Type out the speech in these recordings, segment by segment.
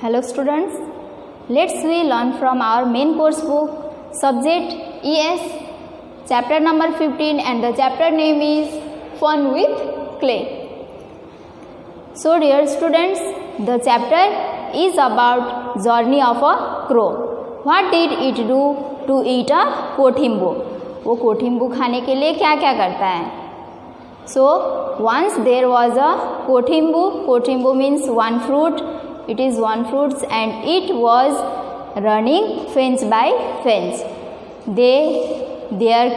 Hello students, let's we learn from our main course book, subject ES, chapter number 15 and the chapter name is Fun with Clay. So dear students, the chapter is about journey of a crow. What did it do to eat a कोठिम्बो? वो कोठिम्बो खाने के लिए क्या क्या करता है? So once there was a कोठिम्बो. कोठिम्बो means one fruit. It is one fruit and it was running fence by fence. There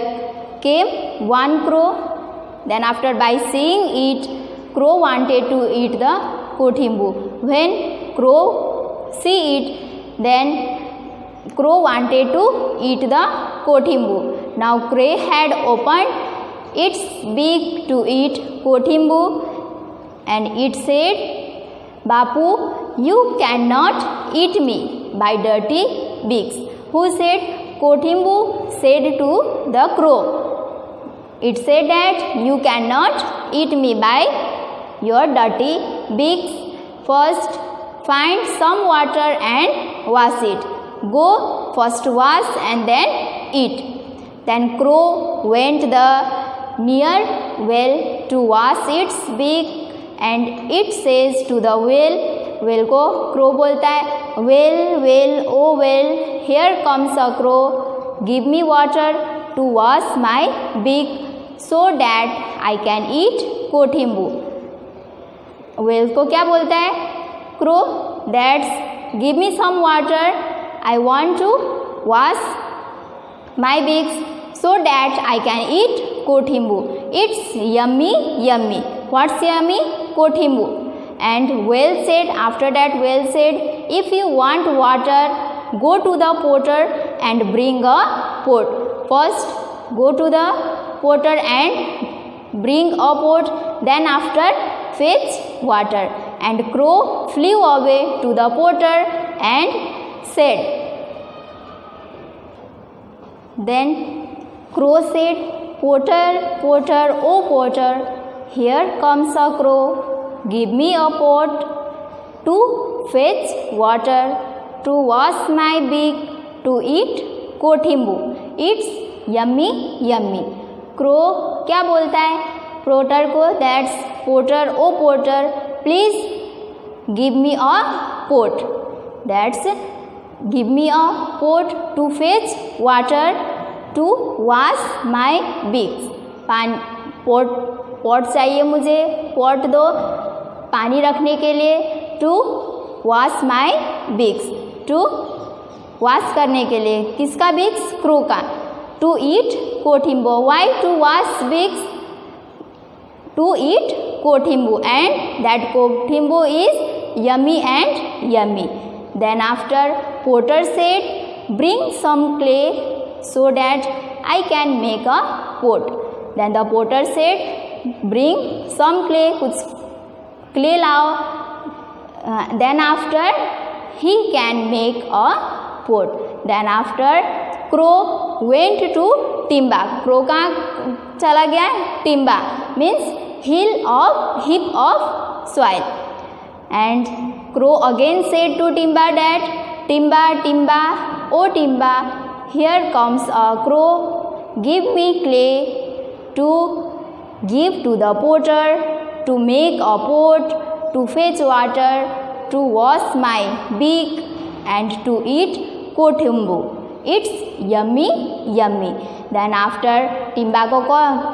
came one crow. Then after by seeing it, crow wanted to eat the kothimbu. When crow see it, then crow wanted to eat the kothimbu. Now crow had opened its beak to eat kothimbu and it said, Bapu, you cannot eat me by dirty beaks. Who said? Kothimbu said to the crow. It said that you cannot eat me by your dirty beaks. First, find some water and wash it. Go first wash and then eat. Then crow went the near well to wash its beak. And it says to the whale, whale को crow बोलता है, whale, whale, oh whale, here comes a crow, give me water to wash my beak so that I can eat kothimbu. Whale को क्या बोलता है? Crow, that's give me some water, I want to wash my beaks so that I can eat kothimbu. It's yummy, yummy. What's yummy? Kothimbu. And whale said, after that whale said, if you want water, go to the potter and bring a pot. First, go to the potter and bring a pot, then after fetch water. And crow flew away to the potter and said, then crow said, potter, potter, oh potter, here comes a crow, give me a pot to fetch water, to wash my beak, to eat kothimbu. It's yummy, yummy. Crow क्या बोलता है? Potter को, that's potter, oh potter, please give me a pot. That's give me a pot to fetch water, to wash my beaks. Pot चाहिए मुझे, pot दो पानी रखने के लिए, to wash my beaks, to wash करने के लिए, किसका बिक्स? क्रो का. To eat kothimbo. Why? To wash beaks, to eat kothimbo and that kothimbo is yummy and yummy. Then after potter said, bring some clay so that I can make a pot. Then the potter said, bring some clay, कुछ clay लाओ. Then after he can make a pot. Then after crow went to timba. Crow कहाँ चला गया? timba means heap of soil. And crow again said to timba that, timba, timba, oh timba, here comes a crow, give me clay to give to the potter, to make a pot, to fetch water, to wash my beak and to eat kothimbu. It's yummy, yummy. Then after timba को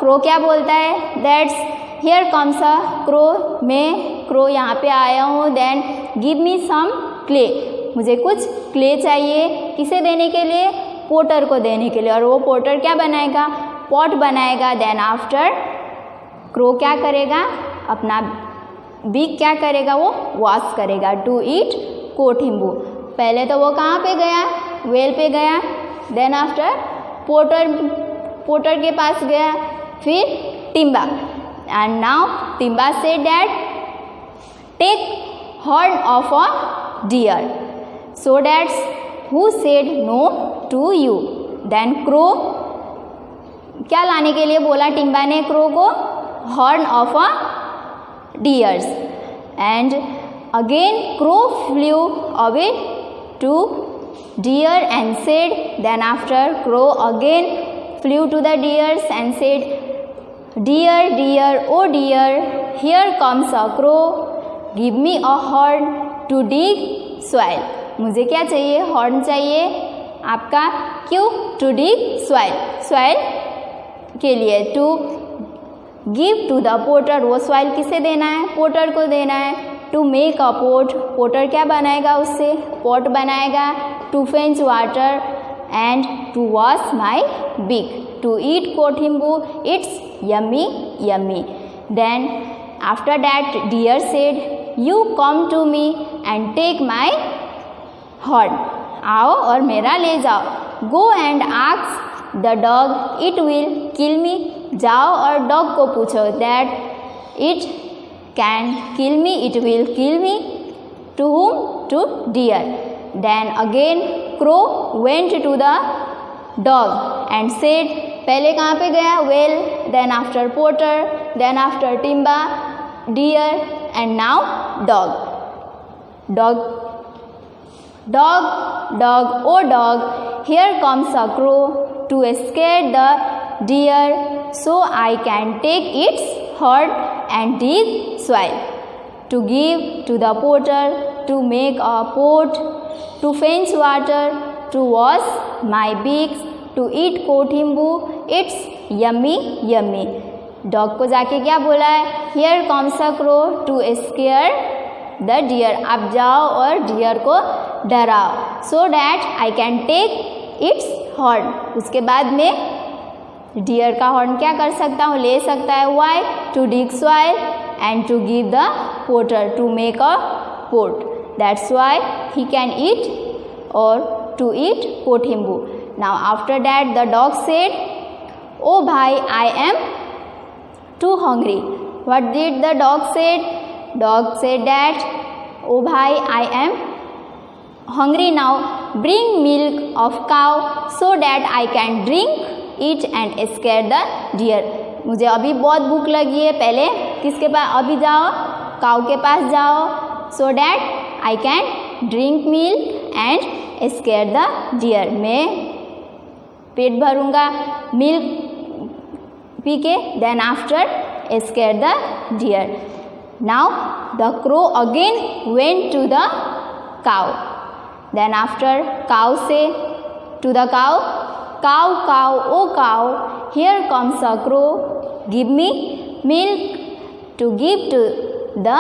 crow क्या बोलता है? That's here comes a crow, मैं crow यहाँ पे आया हूँ. Then give me some clay. मुझे कुछ क्ले चाहिए, किसे देने के लिए? पोटर को देने के लिए. और वो पोटर क्या बनाएगा? पॉट बनाएगा. देन आफ्टर क्रो क्या करेगा? अपना बीक क्या करेगा? वो वॉश करेगा, टू ईट कोठिम्बू. पहले तो वो कहाँ पे गया? वेल पे गया. देन आफ्टर पोटर के पास गया, फिर Timba. And now Timba said that take horn of a deer. So that's who said no to you. Then crow क्या लाने के लिए बोला टिम्बा ने क्रो को? Horn of a deers. And again crow flew away to deer and said, then after crow again flew to the deers and said, dear, dear, oh dear, here comes a crow, give me a horn to dig soil. मुझे क्या चाहिए? Horn चाहिए आपका. क्यों? To dig soil, soil के लिए. To give to the potter, वो soil किसे देना है? पोटर को देना है. To make a pot, potter क्या बनाएगा? उससे पॉट बनाएगा. To fetch water and to wash my beak. To eat kothimbu, it's yummy yummy. Then after that deer said, you come to me and take my horn. आओ और मेरा ले जाओ. Go and ask the dog, it will kill me. जाओ और dog को पूछो that it can kill me, it will kill me. To whom? To deer. Then again crow went to the dog and said, पहले कहाँ पे गया? well, then after potter, then after timba, deer and now dog. Dog, dog, dog, oh dog, here comes a crow to scare the deer so I can take its horn and dig soil. To give to the potter, to make a pot, to fetch water, to wash my beaks, to eat कोठिम्बू, it's yummy yummy. Dog को जाके क्या बोला है? Here comes a crow to scare the deer. आप जाओ और dear को डराओ. So that I can take its horn. उसके बाद में डियर का हॉर्न क्या कर सकता हूँ? ले सकता है. Why? To dig soil and to give the potter, to make a pot. That's why he can eat और to eat kothimbu. Now after that the dog said, oh भाई I am too hungry. What did the dog said? Dog said that, oh भाई I am hungry now, bring milk of cow so that I can drink it and scare the deer. मुझे अभी बहुत भूख लगी है. पहले किसके पास? अभी जाओ, काऊ के पास जाओ. so that I can drink milk and scare the deer. मैं पेट भरूँगा मिल्क पी के. then after scare the deer. now the crow again went to the cow. Then after cow say to the cow, cow, cow, oh cow, here comes a crow, give me milk to give to the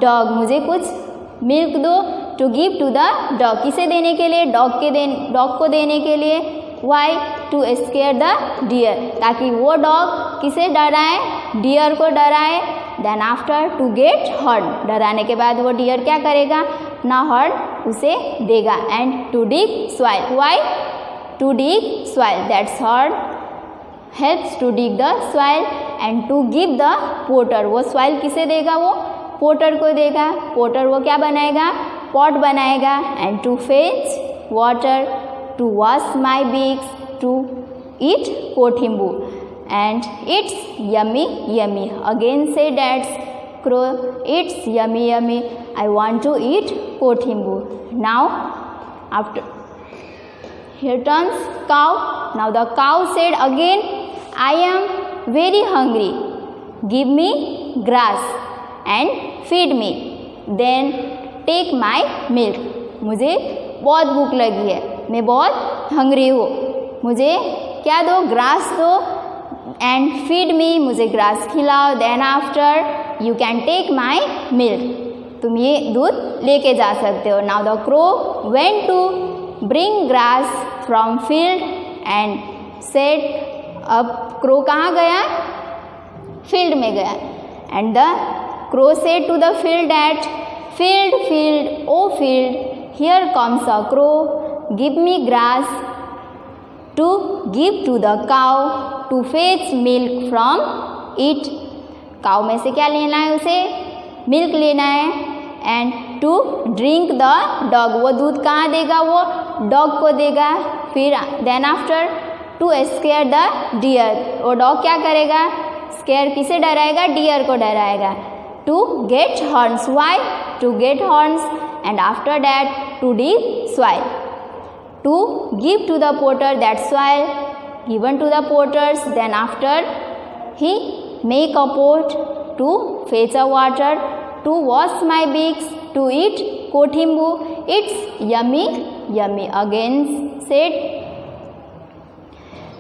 dog. मुझे कुछ milk दो. to give to the dog, किसे देने के लिए? Dog को देने के लिए. why? to scare the deer, ताकि वो डॉग किसे डराए? डियर को डराए. then after to get horn, डराने के बाद वो डियर क्या करेगा? ना हॉर्न उसे देगा. and to dig soil. why? to dig soil, that's horn helps to dig the soil. and to give the potter, वो soil किसे देगा? वो पोटर को देगा. पोटर वो क्या बनाएगा? पॉट बनाएगा. and to fetch water, to wash my beaks, to eat कोठिम्बू and it's yummy yummy. again say that's crow, it's yummy yummy, I want to eat kothimbu. Now after here turns cow. Now the cow said again, I am very hungry, give me grass and feed me, then take my milk. मुझे बहुत भूख लगी है, मैं बहुत hungry हूँ, मुझे क्या दो? ग्रास दो. एंड फीड मी, मुझे ग्रास खिलाओ. Then after you can take my milk, तुम ये दूध लेके जा सकते हो. Now the crow went to bring grass from field and said. अब क्रो कहाँ गया? फील्ड में गया. And the crow said to the field at, field field O field, here comes a crow, give me grass to give to the cow, to fetch milk from it. Cow में से क्या लेना है? उसे milk लेना है. And to drink the dog, वो दूध कहाँ देगा? वो डॉग को देगा. फिर then after to scare the deer, वो डॉग क्या करेगा? स्केयर किसे डराएगा? डियर को डराएगा. to get horns. Why? To get horns, and after that to dig soil. To give to the potter that soil given to the potters. Then after he make a pot to fetch a water, to wash my beaks, to eat kothimbu. It's yummy, yummy. Again said,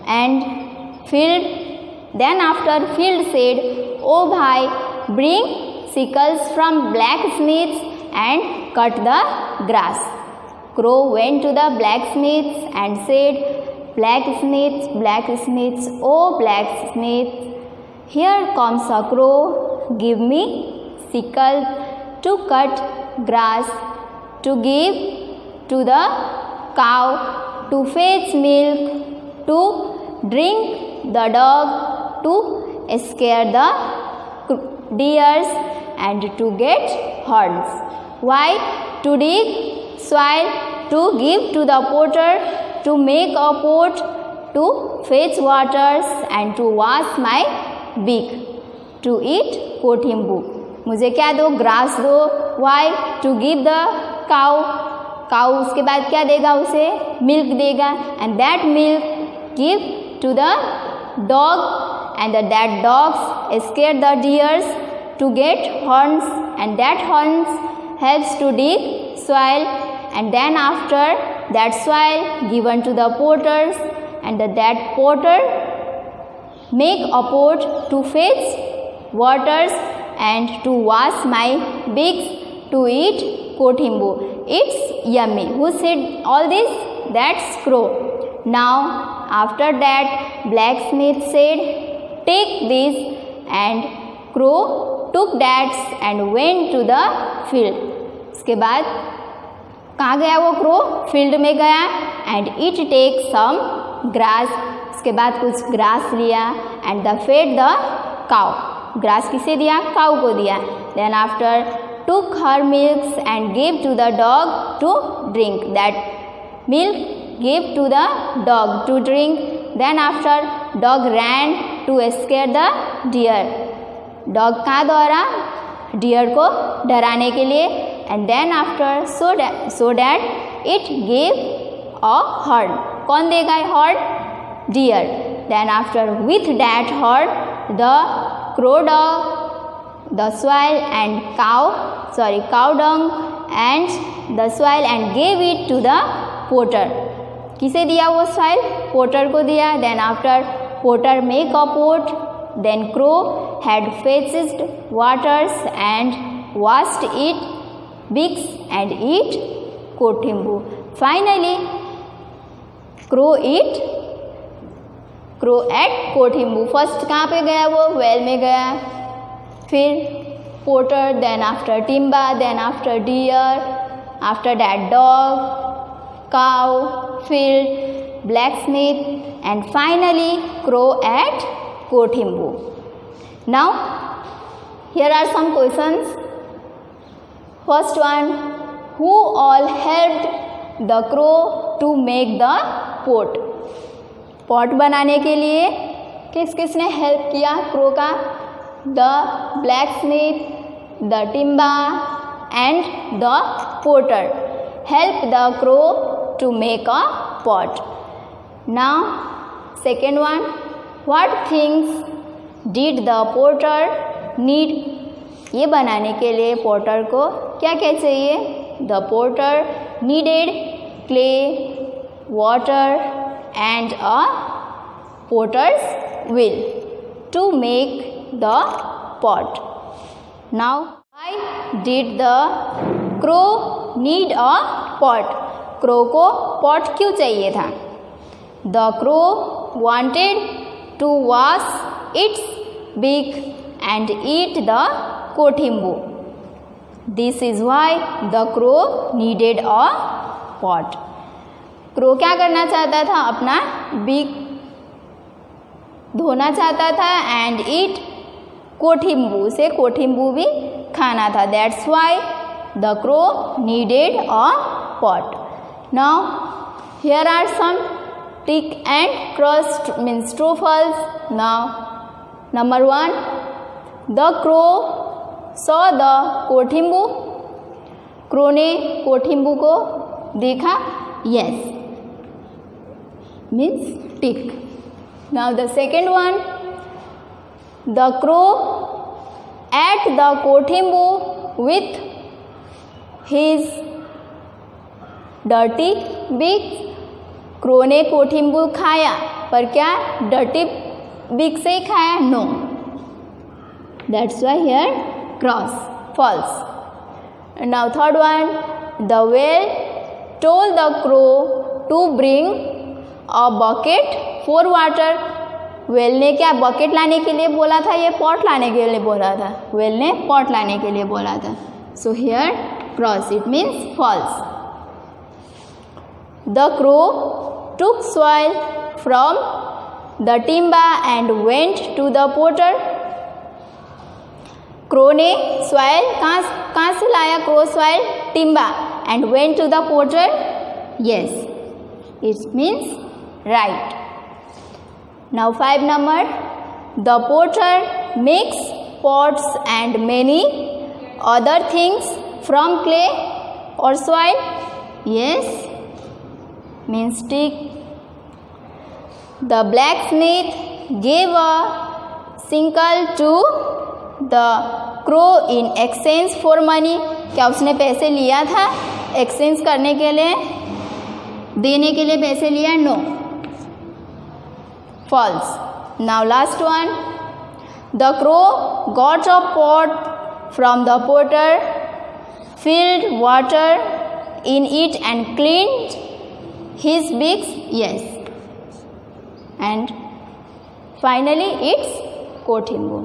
and field. Then after field said, oh bhai, bring sickles from blacksmiths and cut the grass. Crow went to the blacksmiths and said, blacksmiths, blacksmiths, oh blacksmiths, here comes a crow, give me sickle to cut grass, to give to the cow, to fetch milk, to drink the dog, to scare the deers, and to get horns. Why? To dig soil, to give to the potter, to make a pot, to fetch waters, and to wash my beak, to eat kothimbu. मुझे क्या दो? Grass दो. Why? To give the cow. Cow उसके बाद क्या देगा? उसे milk देगा, and that milk give to the dog, and that dogs scare the deers to get horns, and that horns helps to dig soil, and then after that soil given to the potters, and that potter make a pot to fetch waters and to wash my beaks, to eat kothimbu. It's yummy. Who said all this? That's crow. Now after that blacksmith said, take this, and crow took that and went to the field. उसके बाद कहाँ गया वो crow? Field में गया, and it take some grass. उसके बाद कुछ ग्रास लिया, and the fed the cow. Grass किसे दिया? काउ को दिया. Then after took her milks and give to the dog to drink. That milk give to the dog to drink. Then after dog ran to scare the deer. Dog कहाँ दौड़ा? Deer को डराने के लिए. And then after so that it give a horn. कौन देगा horn? Deer. Then after with that horn the crow dug the soil and cow dung and the soil and gave it to the potter. किसे दिया वो soil? Potter को दिया. Then after potter make a pot. Then crow had fetched waters and washed its beaks and eat kothimbu. Finally, crow ate kothimbu. First कहाँ पे गया वो? Well में गया. फिर Potter, then after timba, then after deer, after that dog, cow, field, blacksmith, and finally crow ate kothimbu. Now here are some questions. First one, who all helped the crow to make the pot? pot बनाने के लिए किस किसने help किया crow का? The blacksmith, the Timba and the potter help the crow to make a pot. Now second one, what things did the potter need? ये बनाने के लिए पोटर को क्या क्या चाहिए? The potter needed clay, water and a potter's wheel to make the pot. Now why did the crow need a pot? Crow को pot क्यों चाहिए था? The crow wanted to wash its beak and eat the kothimbu. This is why the crow needed a pot. Crow क्या करना चाहता था? अपना beak धोना चाहता था एंड ईट कोठिम्बू, से कोठिम्बू भी खाना था. That's why the crow needed a pot. Now here are some tick and cross means true false. Now number 1, the crow saw the kothimbu, crow ने कोठिम्बू को देखा, yes, means tick. Now the second one, the crow ate the कोठिम्बू with his dirty beak. Crow ने कोठिम्बू खाया पर क्या dirty big से ही खाया? No. That's why here cross, false. Now third one, the whale told the crow to bring a bucket for water. whale ने क्या bucket लाने के लिए बोला था? ये पॉट लाने के लिए बोला था. whale ने पॉट लाने के लिए बोला था. So here cross, it means false. The crow took soil from the timba and went to the potter. Crow ने सॉइल कहाँ से लाया? क्रो सॉइल टिम्बा. And went to the potter. Yes, it means right. Now 5 number, the potter makes pots and many other things from clay और soil. Yes, means tick. The blacksmith gave a sickle to the crow in exchange for money. क्या उसने पैसे लिया था exchange करने के लिए, देने के लिए पैसे लिया? No. False. Now last one, the crow got a pot from the potter, filled water in it and cleaned his beaks. Yes, and finally it's कोठिम्बू.